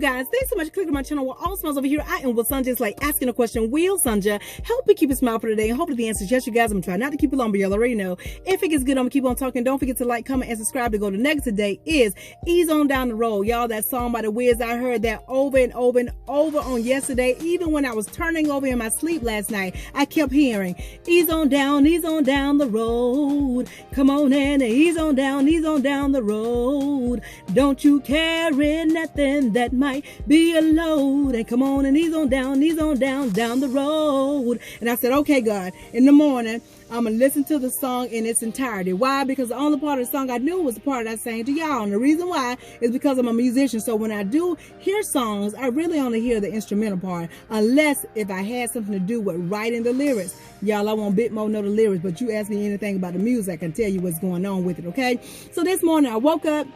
guys, thanks so much for clicking on my channel. We're all smiles over here. I am with Sanja. It's like asking a question. Will Sanja help me keep a smile for today? And hopefully the answer is yes, you guys. I'm trying not to keep it long, but y'all already know. If it gets good, I'm gonna keep on talking. Don't forget to like, comment, and subscribe. To go to next today is Ease On Down the Road. Y'all, that song by the Wiz, I heard that over and over and over on yesterday. Even when I was turning over in my sleep last night, I kept hearing ease on down the road. Come on and ease on down the road. Don't you carry nothing that might be a load. And come on and ease on down the road. And I said, okay, God, in the morning, I'm going to listen to the song in its entirety. Why? Because the only part of the song I knew was the part I sang to y'all. And the reason why is because I'm a musician. So when I do hear songs, I really only hear the instrumental part. Unless if I had something to do with writing the lyrics. Y'all, I won't bit more know the lyrics. But you ask me anything about the music, I can tell you what's going on with it, okay? So this morning I woke up,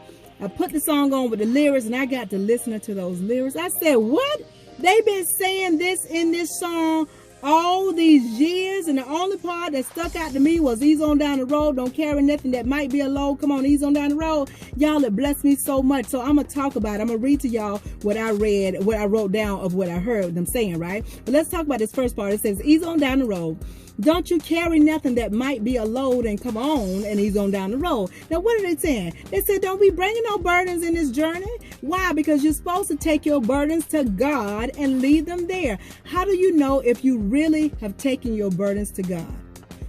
I put the song on with the lyrics, and I got to listening to those lyrics. I said, what? They've been saying this in this song all these years, and the only part that stuck out to me was ease on down the road. Don't carry nothing that might be a load. Come on, ease on down the road. Y'all, it blessed me so much. So I'm going to talk about it. I'm going to read to y'all what I read, what I wrote down of what I heard them saying, right? But let's talk about this first part. It says, ease on down the road. Don't you carry nothing that might be a load, and come on and ease on down the road. Now, what are they saying? They said, don't be bringing no burdens in this journey. Why? Because you're supposed to take your burdens to God and leave them there. How do you know if you really have taken your burdens to God?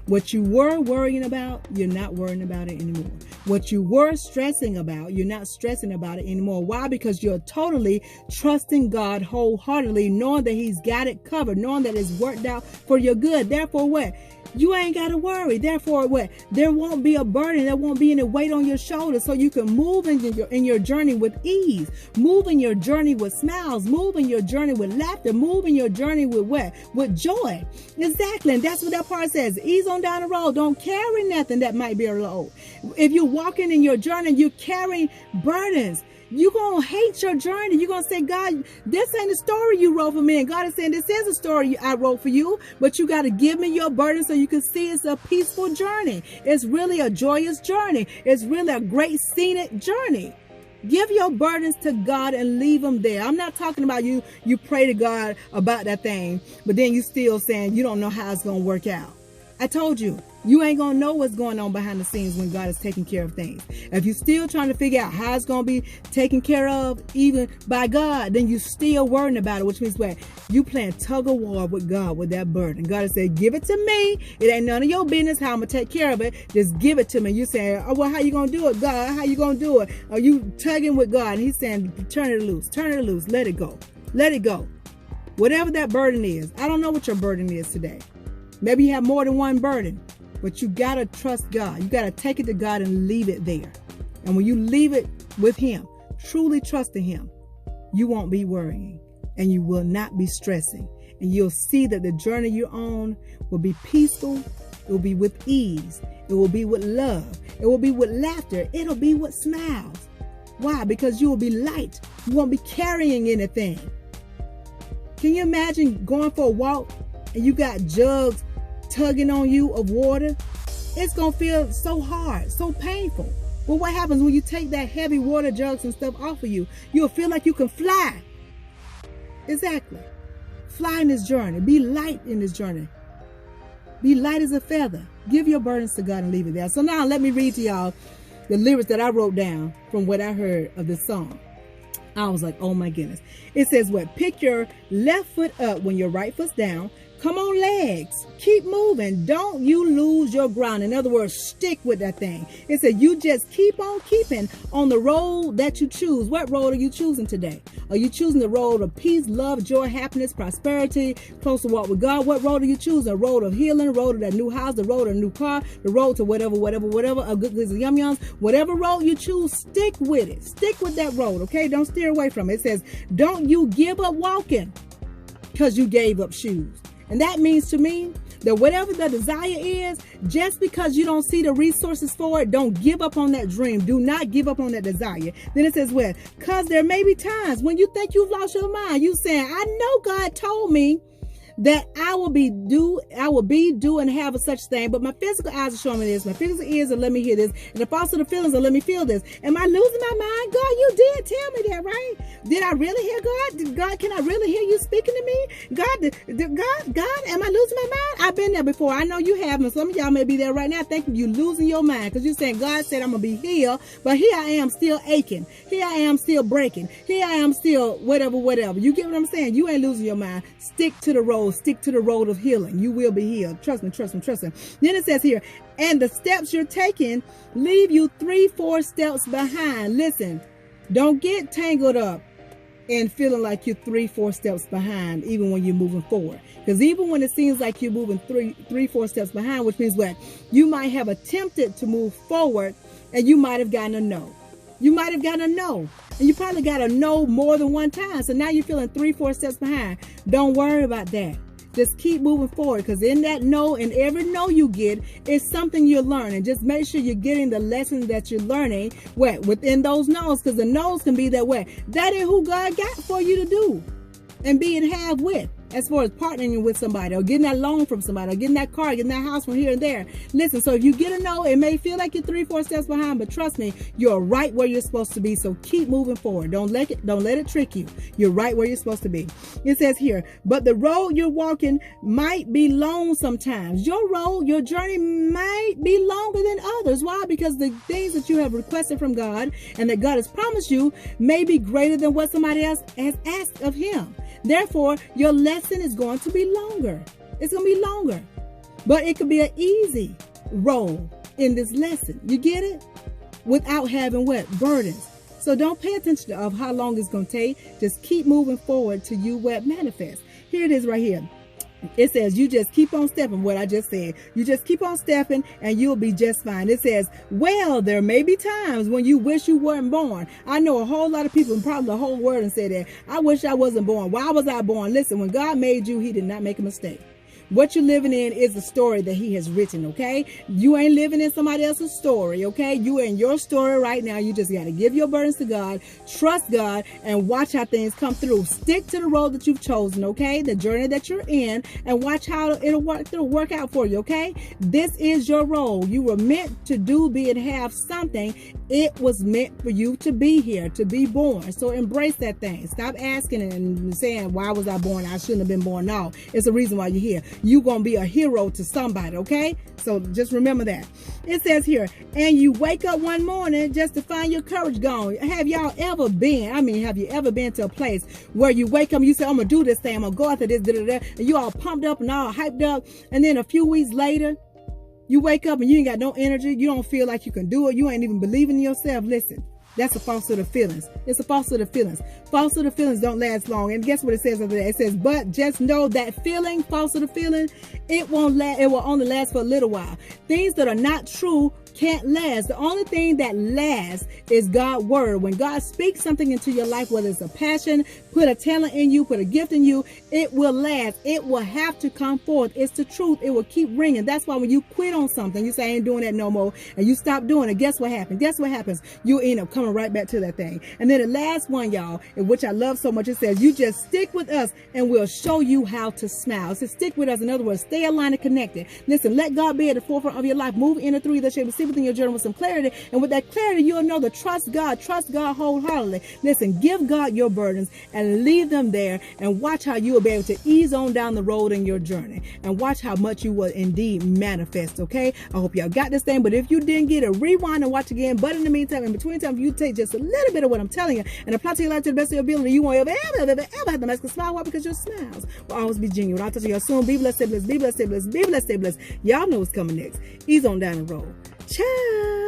What you were worrying about, you're not worrying about it anymore. What you were stressing about, you're not stressing about it anymore. Why? Because you're totally trusting God wholeheartedly, knowing that He's got it covered, knowing that it's worked out for your good. Therefore, what? You ain't got to worry. Therefore, what? There won't be a burden. There won't be any weight on your shoulders, so you can move in your journey with ease. Move in your journey with smiles. Move in your journey with laughter. Move in your journey with what? With joy. Exactly. And that's what that part says. Ease on down the road. Don't carry nothing that might be a load. If you're walking in your journey, you're carrying burdens. You're going to hate your journey. You're going to say, God, this ain't a story you wrote for me. And God is saying, this is a story I wrote for you, but you got to give me your burden so you can see it's a peaceful journey. It's really a joyous journey. It's really a great scenic journey. Give your burdens to God and leave them there. I'm not talking about you pray to God about that thing, but then you still saying you don't know how it's going to work out. I told you, you ain't going to know what's going on behind the scenes when God is taking care of things. If you're still trying to figure out how it's going to be taken care of, even by God, then you still worrying about it, which means what? You playing tug of war with God with that burden. God has said, give it to me. It ain't none of your business how I'm going to take care of it. Just give it to me. You saying, oh, well, how you going to do it, God? How you going to do it? Are you tugging with God? And He's saying, turn it loose. Turn it loose. Let it go. Let it go. Whatever that burden is. I don't know what your burden is today. Maybe you have more than one burden, but you got to trust God. You got to take it to God and leave it there. And when you leave it with Him, truly trusting Him, you won't be worrying and you will not be stressing. And you'll see that the journey you're on will be peaceful. It will be with ease. It will be with love. It will be with laughter. It'll be with smiles. Why? Because you will be light. You won't be carrying anything. Can you imagine going for a walk and you got jugs tugging on you of water? It's gonna feel so hard, so painful. But what happens when you take that heavy water jugs and stuff off of you? You'll feel like you can fly. Exactly. Fly in this journey. Be light in this journey. Be light as a feather. Give your burdens to God and leave it there. So now let me read to y'all the lyrics that I wrote down from what I heard of this song. I was like, oh my goodness. It says what? Pick your left foot up when your right foot's down. Come on, legs. Keep moving. Don't you lose your ground. In other words, stick with that thing. It said you just keep on keeping on the road that you choose. What road are you choosing today? Are you choosing the road of peace, love, joy, happiness, prosperity, close to walk with God? What road are you choosing? A road of healing, a road of that new house, the road of a new car, the road to whatever, a good yum yums. Whatever road you choose, stick with it. Stick with that road, okay? Don't steer away from it. It says, don't you give up walking because you gave up shoes. And that means to me that whatever the desire is, just because you don't see the resources for it, don't give up on that dream. Do not give up on that desire. Then it says, well, because there may be times when you think you've lost your mind. You saying, I know God told me that I will be, do, and have a such thing. But my physical eyes are showing me this. My physical ears are letting me hear this. And the falsehood of feelings are letting me feel this. Am I losing my mind? God, you did tell me that, right? Did I really hear God? God, can I really hear you speaking to me? God, am I losing my mind? I've been there before. I know you have. And some of y'all may be there right now thinking you're losing your mind because you're saying, God said I'm going to be healed. But here I am still aching. Here I am still breaking. Here I am still whatever. You get what I'm saying? You ain't losing your mind. Stick to the road. Stick to the road of healing. You will be healed. Trust me. Then it says here, and the steps you're taking leave you 3-4 steps behind. Listen, don't get tangled up and feeling like you're 3-4 steps behind, even when you're moving forward. Because even when it seems like you're moving 3-4 steps behind, which means what? You might have attempted to move forward and you might have gotten a no. You might have gotten a no. And you probably got a no more than one time. So now you're feeling 3-4 steps behind. Don't worry about that. Just keep moving forward, because in that no, and every no you get is something you're learning. Just make sure you're getting the lessons that you're learning within those no's, because the no's can be that way. That is who God got for you to do and be and have with, as far as partnering with somebody or getting that loan from somebody or getting that car, getting that house from here and there. Listen, so if you get a no, it may feel like you're 3-4 steps behind, but trust me, you're right where you're supposed to be. So keep moving forward. Don't let it trick you. You're right where you're supposed to be. It says here, but the road you're walking might be long sometimes. Your road, your journey might be longer than others. Why? Because the things that you have requested from God and that God has promised you may be greater than what somebody else has asked of him. Therefore, your lesson is going to be longer. It's going to be longer. But it could be an easy road in this lesson. You get it? Without having burdens. So don't pay attention of how long it's going to take. Just keep moving forward till you manifest. Here it is right here. It says you just keep on stepping, what I just said. You just keep on stepping and you'll be just fine. It says, well, there may be times when you wish you weren't born. I know a whole lot of people, and probably the whole world, and say that. I wish I wasn't born. Why was I born? Listen, when God made you, he did not make a mistake. What you're living in is the story that he has written, okay? You ain't living in somebody else's story, okay? You are in your story right now. You just got to give your burdens to God, trust God, and watch how things come through. Stick to the road that you've chosen, okay? The journey that you're in, and watch how it'll work out for you, okay? This is your role. You were meant to do, be, and have something. It was meant for you to be here, to be born. So embrace that thing. Stop asking and saying, why was I born? I shouldn't have been born. No, it's the reason why you're here. You're going to be a hero to somebody, okay? So just remember that. It says here, and you wake up one morning just to find your courage gone. Have you ever been to a place where you wake up and you say, I'm going to do this thing, I'm going to go after this, and you all pumped up and all hyped up, and then a few weeks later, you wake up and you ain't got no energy, you don't feel like you can do it, you ain't even believing in yourself. Listen. That's a falsehood of feelings. It's a falsehood of feelings. Falsehood of feelings don't last long. And guess what it says over there? It says, but just know that feeling, falsehood of feeling, it won't last. It will only last for a little while. Things that are not true can't last. The only thing that lasts is God's word. When God speaks something into your life, whether it's a passion, put a talent in you, put a gift in you, it will last. It will have to come forth. It's the truth. It will keep ringing. That's why when you quit on something, you say, I ain't doing that no more, and you stop doing it, guess what happens? Guess what happens? You end up coming right back to that thing. And then the last one, y'all, which I love so much, it says, you just stick with us and we'll show you how to smile. So stick with us. In other words, stay aligned and connected. Listen, let God be at the forefront of your life. Move in and through that shape. See within your journey with some clarity. And with that clarity, you'll know to trust God wholeheartedly. Listen, give God your burdens and leave them there, and watch how you will be able to ease on down the road in your journey, and watch how much you will indeed manifest. Okay, I hope y'all got this thing, but if you didn't get it, rewind and watch again. But in the meantime, in between time, you take just a little bit of what I'm telling you and apply to your life to the best of your ability. You won't ever have the mask to smile. Why? Because your smiles will always be genuine. I'll talk to you soon. Be blessed, stay blessed, be blessed, stay blessed, be blessed, stay blessed. Y'all know what's coming next. Ease on down the road. Ciao.